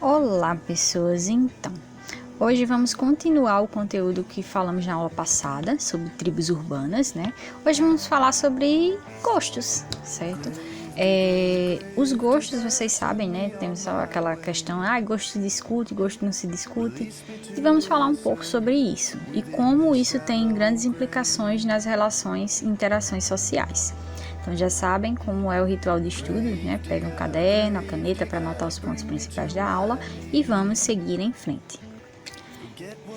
Olá, pessoas! Então, hoje vamos continuar o conteúdo que falamos na aula passada sobre tribos urbanas, né? Hoje vamos falar sobre gostos, certo? Os gostos, vocês sabem, né? Temos aquela questão, gosto se discute, gosto não se discute. E vamos falar um pouco sobre isso e como isso tem grandes implicações nas relações e interações sociais. Então já sabem como é o ritual de estudo, né? Pega um caderno, a caneta para anotar os pontos principais da aula e vamos seguir em frente.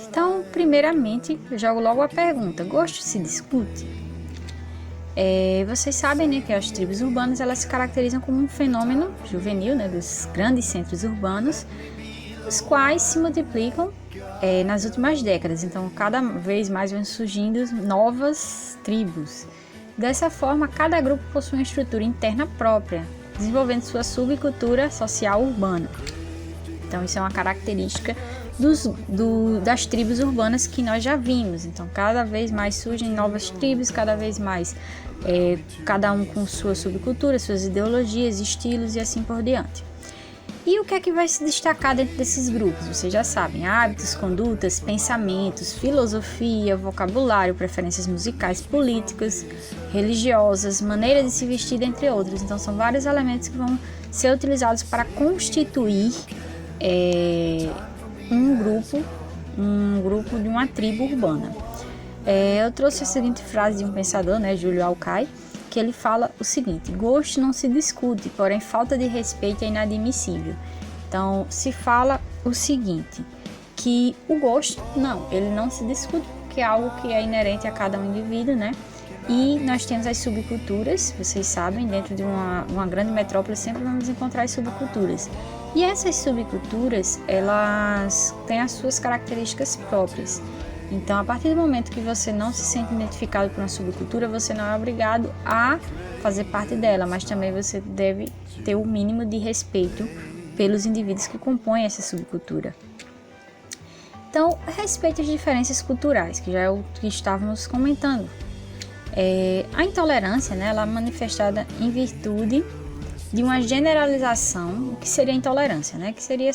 Então, primeiramente, eu jogo logo a pergunta: gosto se discute? Vocês sabem, né, que as tribos urbanas elas se caracterizam como um fenômeno juvenil, né, dos grandes centros urbanos, os quais se multiplicam nas últimas décadas. Então, cada vez mais vão surgindo novas tribos. Dessa forma, cada grupo possui uma estrutura interna própria, desenvolvendo sua subcultura social urbana. Então, isso é uma característica das tribos urbanas que nós já vimos. Então, cada vez mais surgem novas tribos, cada vez mais cada um com sua subcultura, suas ideologias, estilos e assim por diante. E o que é que vai se destacar dentro desses grupos? Vocês já sabem: hábitos, condutas, pensamentos, filosofia, vocabulário, preferências musicais, políticas, religiosas, maneira de se vestir, entre outros. Então são vários elementos que vão ser utilizados para constituir um grupo de uma tribo urbana. Eu trouxe a seguinte frase de um pensador, né, Júlio Alcai, que ele fala o seguinte: gosto não se discute, porém falta de respeito é inadmissível. Então se fala o seguinte, que o gosto, ele não se discute, porque é algo que é inerente a cada um indivíduo, né? E nós temos as subculturas, vocês sabem, dentro de uma grande metrópole sempre vamos encontrar as subculturas. E essas subculturas, elas têm as suas características próprias. Então, a partir do momento que você não se sente identificado por uma subcultura, você não é obrigado a fazer parte dela, mas também você deve ter o mínimo de respeito pelos indivíduos que compõem essa subcultura. Então, respeite as diferenças culturais, que já é o que estávamos comentando. A intolerância, né, ela é manifestada em virtude de uma generalização. O que seria a intolerância, né? Que seria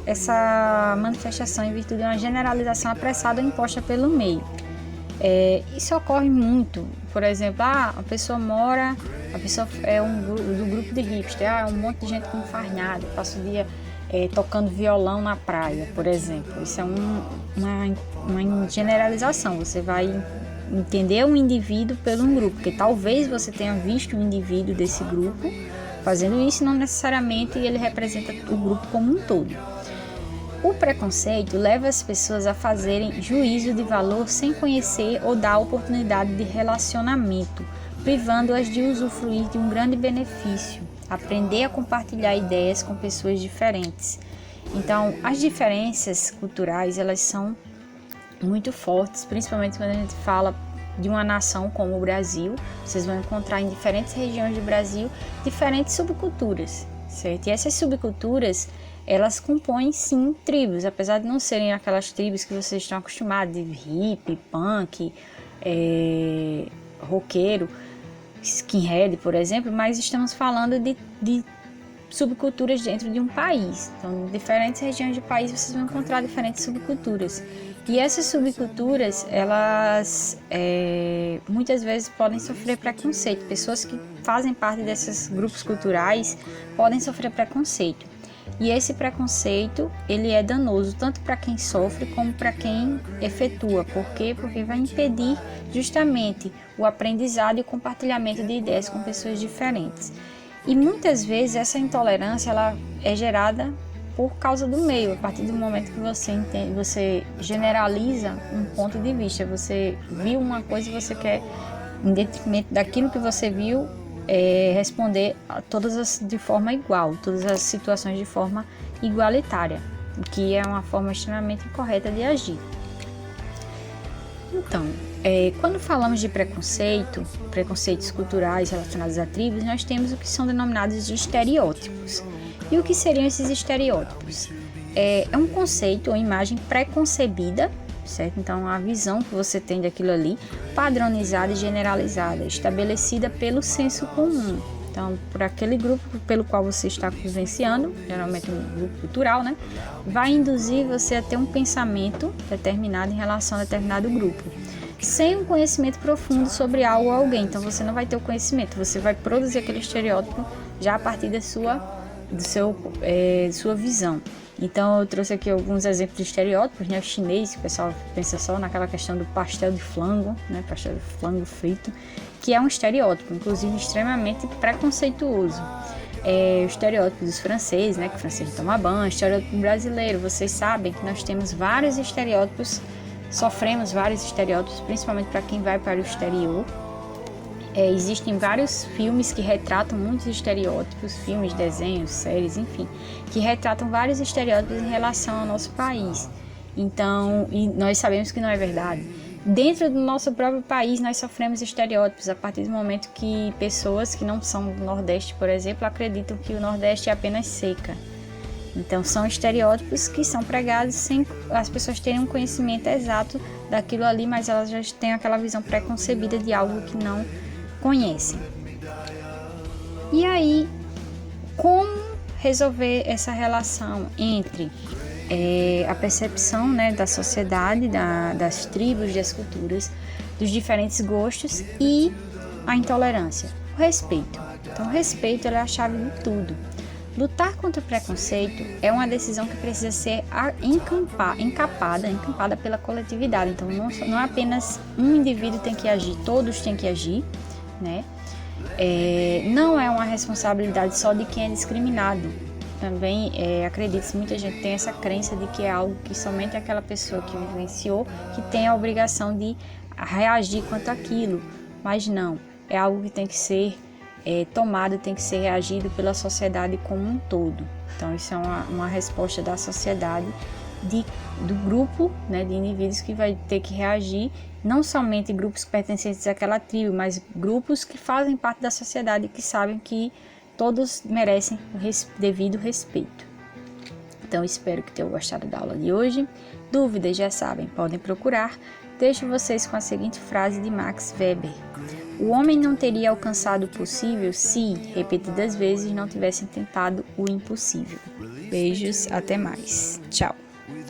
essa manifestação em virtude de uma generalização apressada ou imposta pelo meio. Isso ocorre muito. Por exemplo, a pessoa é do grupo de hipster, um monte de gente com farnada, passa o dia tocando violão na praia, por exemplo. Isso é uma generalização. Você vai entender um indivíduo pelo grupo, porque talvez você tenha visto um indivíduo desse grupo fazendo isso, não necessariamente ele representa o grupo como um todo. O preconceito leva as pessoas a fazerem juízo de valor sem conhecer ou dar oportunidade de relacionamento, privando-as de usufruir de um grande benefício, aprender a compartilhar ideias com pessoas diferentes. Então, as diferenças culturais, elas são muito fortes, principalmente quando a gente fala de uma nação como o Brasil. Vocês vão encontrar em diferentes regiões do Brasil diferentes subculturas, certo? E essas subculturas, elas compõem sim tribos, apesar de não serem aquelas tribos que vocês estão acostumados, de hippie, punk, roqueiro, skinhead, por exemplo, mas estamos falando de subculturas dentro de um país. Então, em diferentes regiões do país vocês vão encontrar diferentes subculturas. E essas subculturas, elas muitas vezes podem sofrer preconceito. Pessoas que fazem parte desses grupos culturais podem sofrer preconceito. E esse preconceito, ele é danoso tanto para quem sofre como para quem efetua. Por quê? Porque vai impedir justamente o aprendizado e o compartilhamento de ideias com pessoas diferentes. E muitas vezes essa intolerância ela é gerada por causa do meio. A partir do momento que você generaliza um ponto de vista, você viu uma coisa e você quer, em detrimento daquilo que você viu, responder a de forma igual, todas as situações de forma igualitária, o que é uma forma extremamente incorreta de agir. Então, quando falamos de preconceitos culturais relacionados a tribos, nós temos o que são denominados de estereótipos. E o que seriam esses estereótipos? É um conceito ou imagem pré-concebida, certo? Então, a visão que você tem daquilo ali, padronizada e generalizada, estabelecida pelo senso comum. Então, Então, por aquele grupo pelo qual você está vivenciando, geralmente um grupo cultural, né, vai induzir você a ter um pensamento determinado em relação a determinado grupo, sem um conhecimento profundo sobre algo ou alguém. Então, você não vai ter o conhecimento, você vai produzir aquele estereótipo já a partir da sua visão. Então, eu trouxe aqui alguns exemplos de estereótipos, né? O chinês, que o pessoal pensa só naquela questão do pastel de flango, né? Pastel de flango frito, que é um estereótipo, inclusive extremamente preconceituoso. O estereótipo dos franceses, né? Que o francês toma banho, o estereótipo brasileiro. Vocês sabem que nós temos vários estereótipos, sofremos vários estereótipos, principalmente para quem vai para o exterior. Existem vários filmes que retratam muitos estereótipos, filmes, desenhos, séries, enfim, que retratam vários estereótipos em relação ao nosso país. Então, e nós sabemos que não é verdade. Dentro do nosso próprio país, nós sofremos estereótipos a partir do momento que pessoas que não são do Nordeste, por exemplo, acreditam que o Nordeste é apenas seca. Então, são estereótipos que são pregados sem as pessoas terem um conhecimento exato daquilo ali, mas elas já têm aquela visão preconcebida de algo que não conhecem. E aí, como resolver essa relação entre a percepção, né, da sociedade, das tribos, das culturas, dos diferentes gostos e a intolerância? O respeito. Então, o respeito é a chave de tudo. Lutar contra o preconceito é uma decisão que precisa ser encampada pela coletividade. Então, não é apenas um indivíduo tem que agir, todos têm que agir, né? Não é uma responsabilidade só de quem é discriminado. Também acredito-se, muita gente tem essa crença de que é algo que somente aquela pessoa que vivenciou que tem a obrigação de reagir quanto àquilo, mas não, é algo que tem que ser tomado, tem que ser reagido pela sociedade como um todo. Então isso é uma resposta da sociedade, do grupo, né, de indivíduos que vai ter que reagir, não somente grupos pertencentes àquela tribo, mas grupos que fazem parte da sociedade e que sabem que todos merecem o devido respeito. Então espero que tenham gostado da aula de hoje. Dúvidas, já sabem, podem procurar. Deixo vocês com a seguinte frase de Max Weber: o homem não teria alcançado o possível se, repetidas vezes, não tivessem tentado o impossível. Beijos, até mais. Tchau.